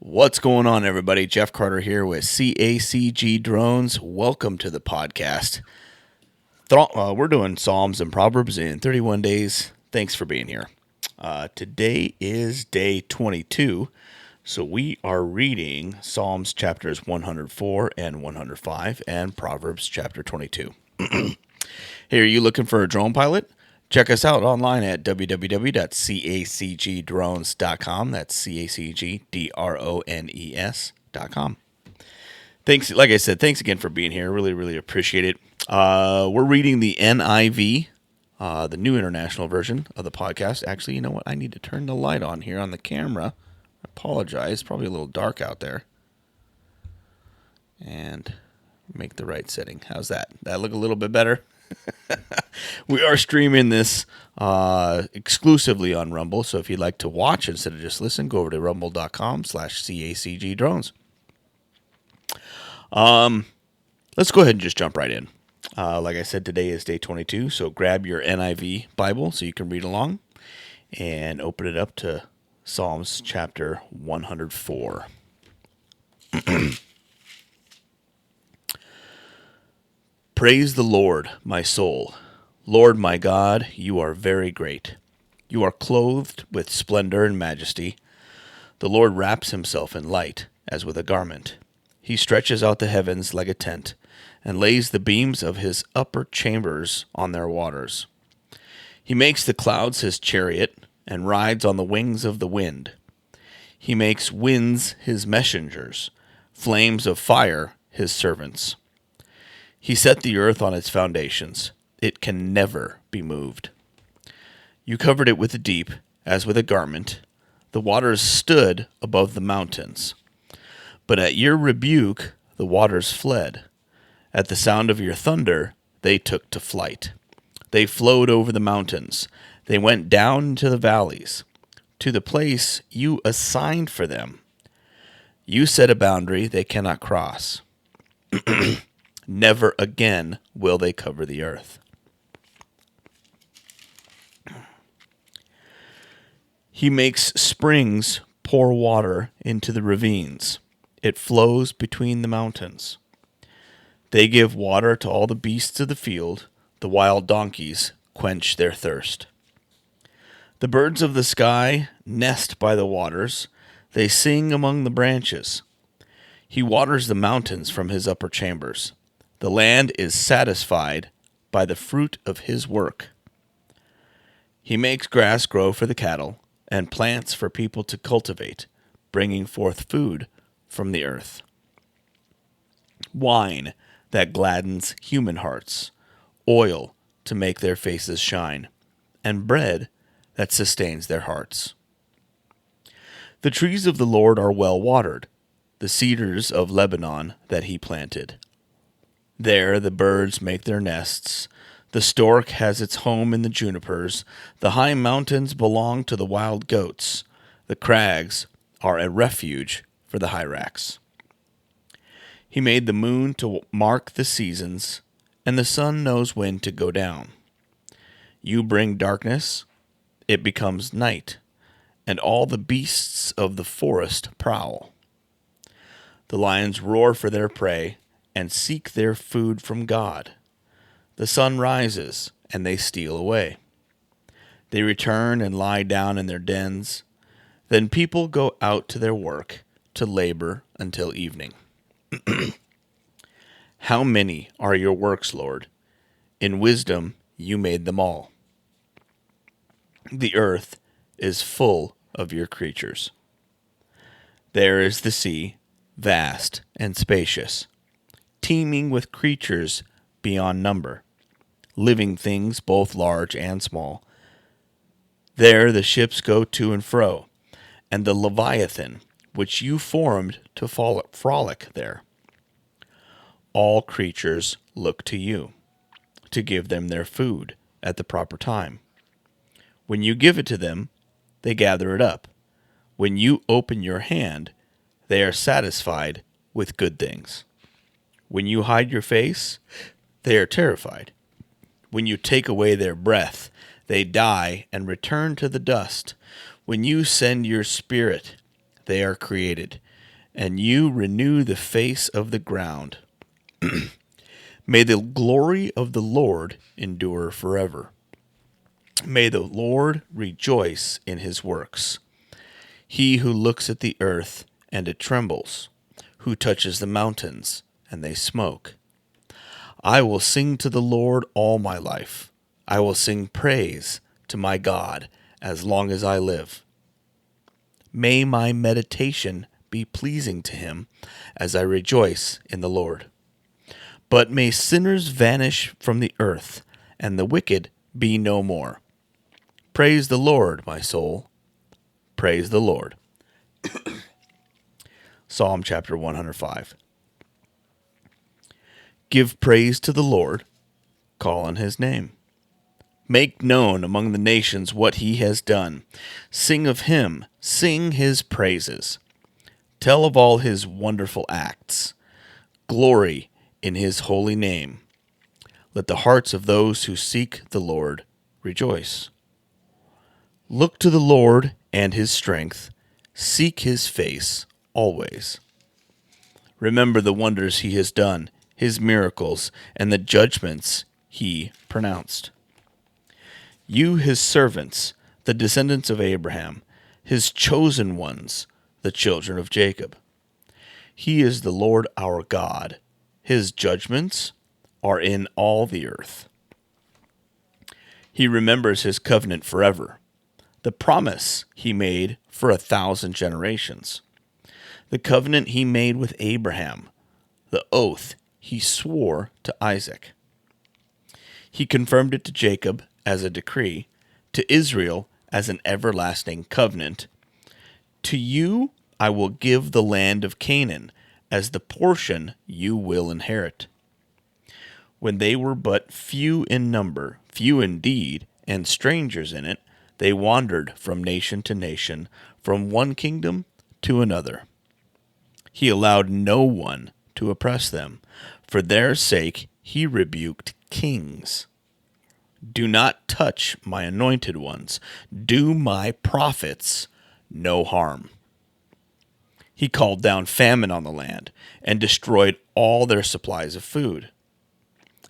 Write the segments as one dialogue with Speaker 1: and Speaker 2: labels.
Speaker 1: What's going on, everybody? Jeff Carter here with CACG Drones. Welcome to the podcast. We're doing Psalms and Proverbs in 31 days. Thanks for being here. Today is day 22, so we are reading Psalms chapters 104 and 105 and Proverbs chapter 22. Hey, are you looking for a drone pilot? Check us out online at www.cacgdrones.com. That's CACGDRONES.com. Thanks, like I said, thanks again for being here. Really appreciate it. We're reading the NIV, the New International Version of the podcast. Actually, you know what? I need to turn the light on here on the camera. I apologize. Probably a little dark out there. And make the right setting. How's that? That look a little bit better? We are streaming this exclusively on Rumble, so if you'd like to watch instead of just listen, go over to rumble.com/CACGdrones. Let's go ahead and just jump right in. Like I said, today is day 22, so grab your NIV Bible so you can read along and open it up to Psalms chapter 104. Praise the Lord, my soul. Lord my God, you are very great. You are clothed with splendor and majesty. The Lord wraps himself in light as with a garment. He stretches out the heavens like a tent and lays the beams of his upper chambers on their waters. He makes the clouds his chariot and rides on the wings of the wind. He makes winds his messengers, flames of fire his servants. He set the earth on its foundations. It can never be moved. You covered it with the deep, as with a garment. The waters stood above the mountains. But at your rebuke, the waters fled. At the sound of your thunder, they took to flight. They flowed over the mountains. They went down into the valleys, to the place you assigned for them. You set a boundary they cannot cross. Never again will they cover the earth. He makes springs pour water into the ravines. It flows between the mountains. They give water to all the beasts of the field. The wild donkeys quench their thirst. The birds of the sky nest by the waters. They sing among the branches. He waters the mountains from his upper chambers. The land is satisfied by the fruit of his work. He makes grass grow for the cattle and plants for people to cultivate, bringing forth food from the earth. Wine that gladdens human hearts, oil to make their faces shine, and bread that sustains their hearts. The trees of the Lord are well watered, the cedars of Lebanon that he planted. There the birds make their nests. The stork has its home in the junipers. The high mountains belong to the wild goats. The crags are a refuge for the hyrax. He made the moon to mark the seasons, and the sun knows when to go down. You bring darkness, it becomes night, and all the beasts of the forest prowl. The lions roar for their prey and seek their food from God. The sun rises, and they steal away. They return and lie down in their dens. Then people go out to their work, to labor until evening. How many are your works, Lord? In wisdom you made them all. The earth is full of your creatures. There is the sea, vast and spacious, teeming with creatures beyond number, living things both large and small. There the ships go to and fro, and the Leviathan, which you formed to frolic there. All creatures look to you, to give them their food at the proper time. When you give it to them, they gather it up. When you open your hand, they are satisfied with good things. When you hide your face, they are terrified. When you take away their breath, they die and return to the dust. When you send your spirit, they are created, and you renew the face of the ground. May the glory of the Lord endure forever. May the Lord rejoice in his works. He who looks at the earth, and it trembles, who touches the mountains, and they smoke. I will sing to the Lord all my life. I will sing praise to my God as long as I live. May my meditation be pleasing to him as I rejoice in the Lord. But may sinners vanish from the earth, and the wicked be no more. Praise the Lord, my soul. Praise the Lord. Psalm chapter 105. Give praise to the Lord. Call on his name. Make known among the nations what he has done. Sing of him. Sing his praises. Tell of all his wonderful acts. Glory in his holy name. Let the hearts of those who seek the Lord rejoice. Look to the Lord and his strength. Seek his face always. Remember the wonders he has done, his miracles, and the judgments he pronounced. You, his servants, the descendants of Abraham, his chosen ones, the children of Jacob. He is the Lord our God. His judgments are in all the earth. He remembers his covenant forever, the promise he made for 1,000 generations, the covenant he made with Abraham, the oath he swore to Isaac. He confirmed it to Jacob as a decree, to Israel as an everlasting covenant. To you I will give the land of Canaan as the portion you will inherit. When they were but few in number, few indeed, and strangers in it, they wandered from nation to nation, from one kingdom to another. He allowed no one to oppress them. For their sake he rebuked kings. Do not touch my anointed ones. Do my prophets no harm. He called down famine on the land and destroyed all their supplies of food.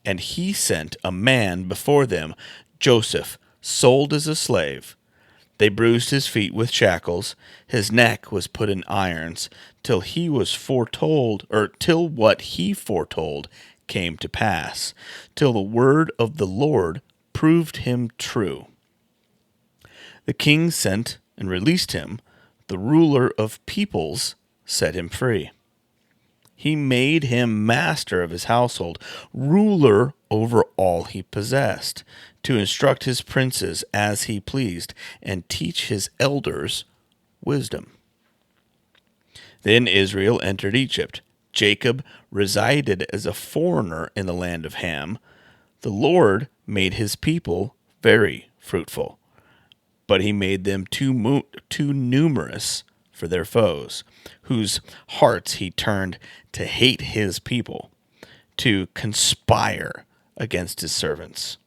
Speaker 1: And he sent a man before them, Joseph, sold as a slave. They bruised his feet with shackles. His neck was put in irons till what he foretold came to pass, till the word of the Lord proved him true. The king sent and released him. The ruler of peoples set him free. He made him master of his household, ruler over all he possessed, to instruct his princes as he pleased, and teach his elders wisdom. Then Israel entered Egypt. Jacob resided as a foreigner in the land of Ham. The Lord made his people very fruitful, but he made them too numerous for their foes, whose hearts he turned to hate his people, to conspire against his servants.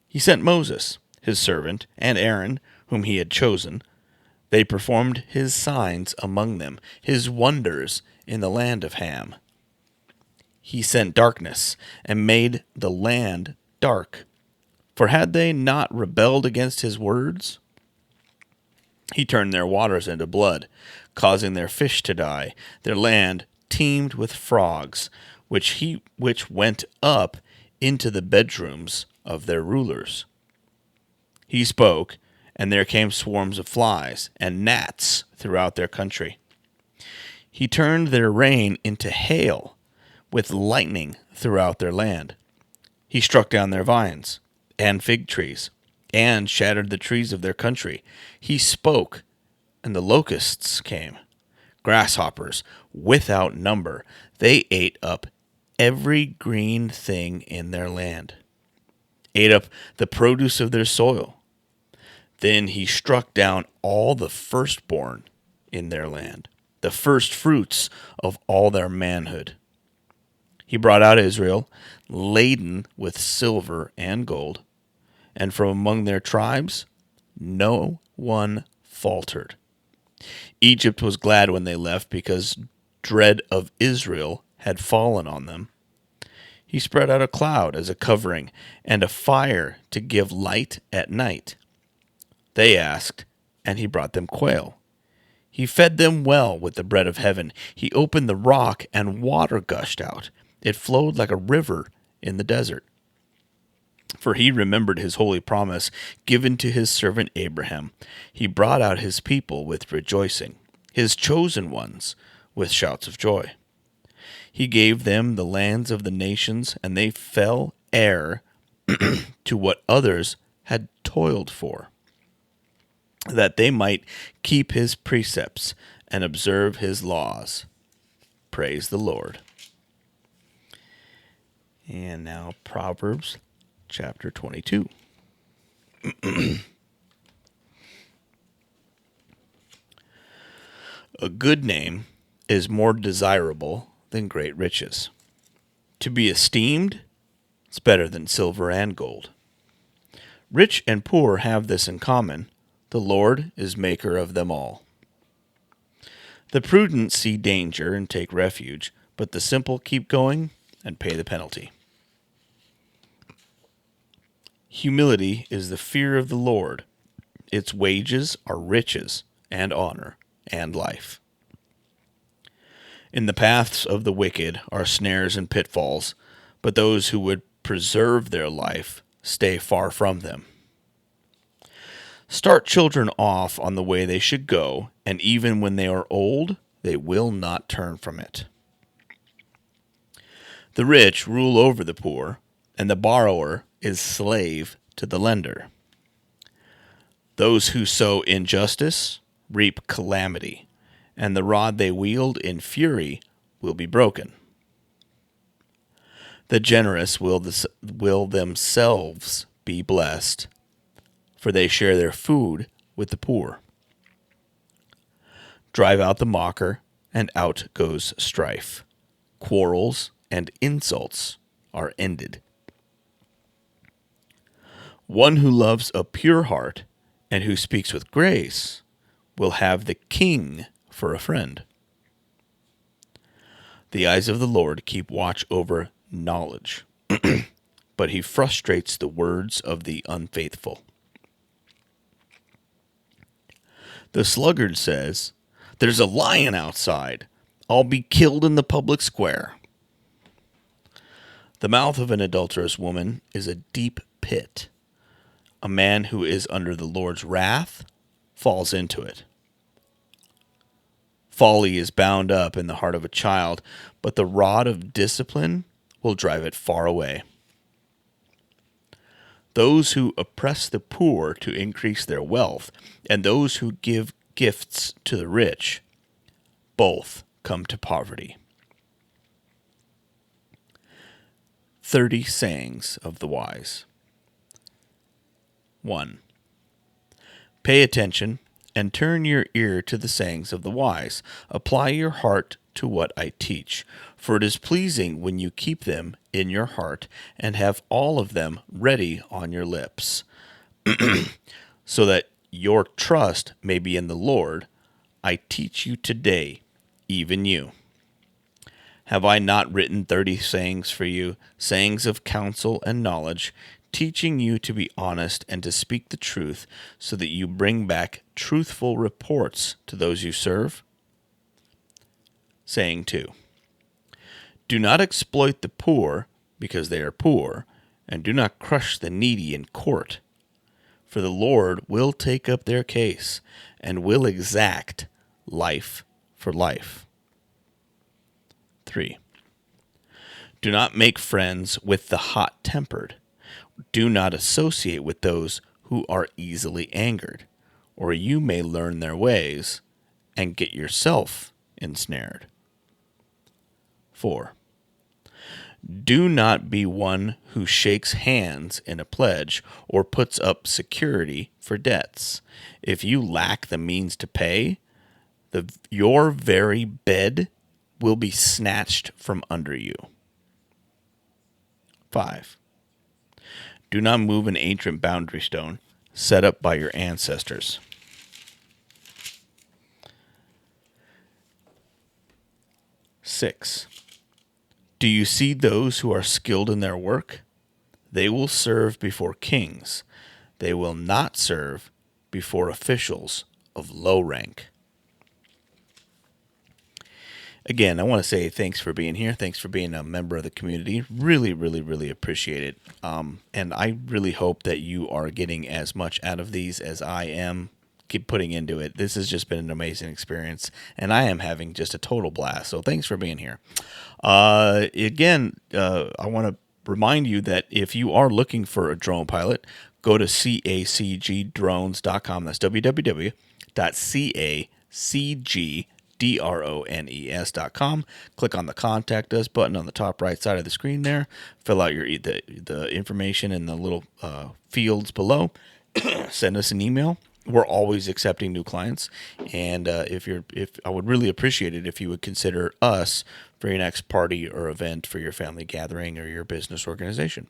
Speaker 1: He sent Moses, his servant, and Aaron, whom he had chosen. They performed his signs among them, his wonders in the land of Ham. He sent darkness and made the land dark. For had they not rebelled against his words? He turned their waters into blood, causing their fish to die. Their land teemed with frogs, which went up into the bedrooms of their rulers. He spoke, and there came swarms of flies and gnats throughout their country. He turned their rain into hail, with lightning throughout their land. He struck down their vines and fig trees, and shattered the trees of their country. He spoke, and the locusts came, grasshoppers without number. They ate up every green thing in their land, ate up the produce of their soil. Then he struck down all the firstborn in their land, the first fruits of all their manhood. He brought out Israel, laden with silver and gold, and from among their tribes no one faltered. Egypt was glad when they left because dread of Israel had fallen on them. He spread out a cloud as a covering and a fire to give light at night. They asked, and he brought them quail. He fed them well with the bread of heaven. He opened the rock, and water gushed out. It flowed like a river in the desert. For he remembered his holy promise given to his servant Abraham. He brought out his people with rejoicing, his chosen ones with shouts of joy. He gave them the lands of the nations, and they fell heir to what others had toiled for, that they might keep his precepts and observe his laws. Praise the Lord. And now Proverbs chapter 22. A good name is more desirable than great riches. To be esteemed is better than silver and gold. Rich and poor have this in common: the Lord is maker of them all. The prudent see danger and take refuge, but the simple keep going and pay the penalty. Humility is the fear of the Lord. Its wages are riches and honor and life. In the paths of the wicked are snares and pitfalls, but those who would preserve their life stay far from them. Start children off on the way they should go, and even when they are old, they will not turn from it. The rich rule over the poor, and the borrower is slave to the lender. Those who sow injustice reap calamity, and the rod they wield in fury will be broken. The generous will themselves be blessed, for they share their food with the poor. Drive out the mocker, and out goes strife. Quarrels and insults are ended. One who loves a pure heart and who speaks with grace will have the king for a friend. The eyes of the Lord keep watch over knowledge, but he frustrates the words of the unfaithful. The sluggard says, "There's a lion outside. I'll be killed in the public square." The mouth of an adulterous woman is a deep pit. A man who is under the Lord's wrath falls into it. Folly is bound up in the heart of a child, but the rod of discipline will drive it far away. Those who oppress the poor to increase their wealth, and those who give gifts to the rich, both come to poverty. 30 sayings of the wise. 1. Pay attention and turn your ear to the sayings of the wise. Apply your heart to what I teach, for it is pleasing when you keep them in your heart and have all of them ready on your lips, so that your trust may be in the Lord. I teach you today, even you. Have I not written 30 sayings for you, sayings of counsel and knowledge, teaching you to be honest and to speak the truth, so that you bring back truthful reports to those you serve? Saying 2. Do not exploit the poor because they are poor, and do not crush the needy in court. For the Lord will take up their case and will exact life for life. 3. Do not make friends with the hot-tempered. Do not associate with those who are easily angered, or you may learn their ways and get yourself ensnared. 4. Do not be one who shakes hands in a pledge or puts up security for debts. If you lack the means to pay, your very bed will be snatched from under you. 5. Do not move an ancient boundary stone set up by your ancestors. 6. Do you see those who are skilled in their work? They will serve before kings. They will not serve before officials of low rank. Again, I want to say thanks for being here. Thanks for being a member of the community. Really, really, really appreciate it. And I really hope that you are getting as much out of these as I am keep putting into it. This has just been an amazing experience, and I am having just a total blast. So thanks for being here. I want to remind you that if you are looking for a drone pilot, go to cacgdrones.com. That's www.cacgdrones.com. Click on the Contact Us button on the top right side of the screen there. Fill out the information in the little fields below. Send us an email. We're always accepting new clients, and if I would really appreciate it if you would consider us for your next party or event for your family gathering or your business organization.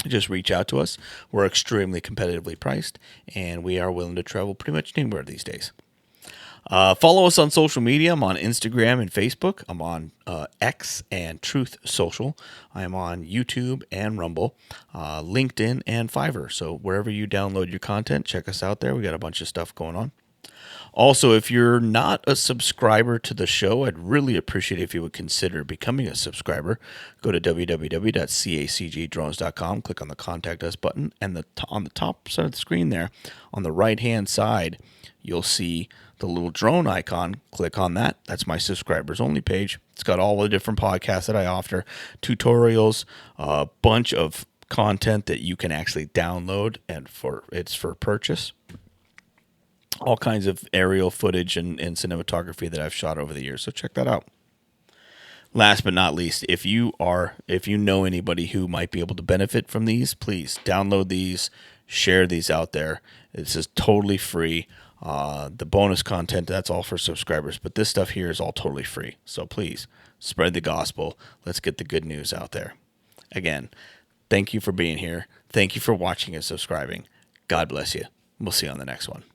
Speaker 1: Just reach out to us. We're extremely competitively priced, and we are willing to travel pretty much anywhere these days. Follow us on social media. I'm on Instagram and Facebook. I'm on X and Truth Social. I am on YouTube and Rumble, LinkedIn and Fiverr. So wherever you download your content, check us out there. We got a bunch of stuff going on. Also, if you're not a subscriber to the show, I'd really appreciate it if you would consider becoming a subscriber. Go to www.cacgdrones.com, click on the Contact Us button, and on the top side of the screen there, on the right-hand side, you'll see the little drone icon. Click on that. That's my subscribers only page. It's got all the different podcasts that I offer, tutorials, a bunch of content that you can actually download, and it's for purchase. All kinds of aerial footage and cinematography that I've shot over the years. So check that out. Last but not least, if you know anybody who might be able to benefit from these, please download these, share these out there. This is totally free. The bonus content, that's all for subscribers, but this stuff here is all totally free. So please spread the gospel. Let's get the good news out there. Again, thank you for being here. Thank you for watching and subscribing. God bless you. We'll see you on the next one.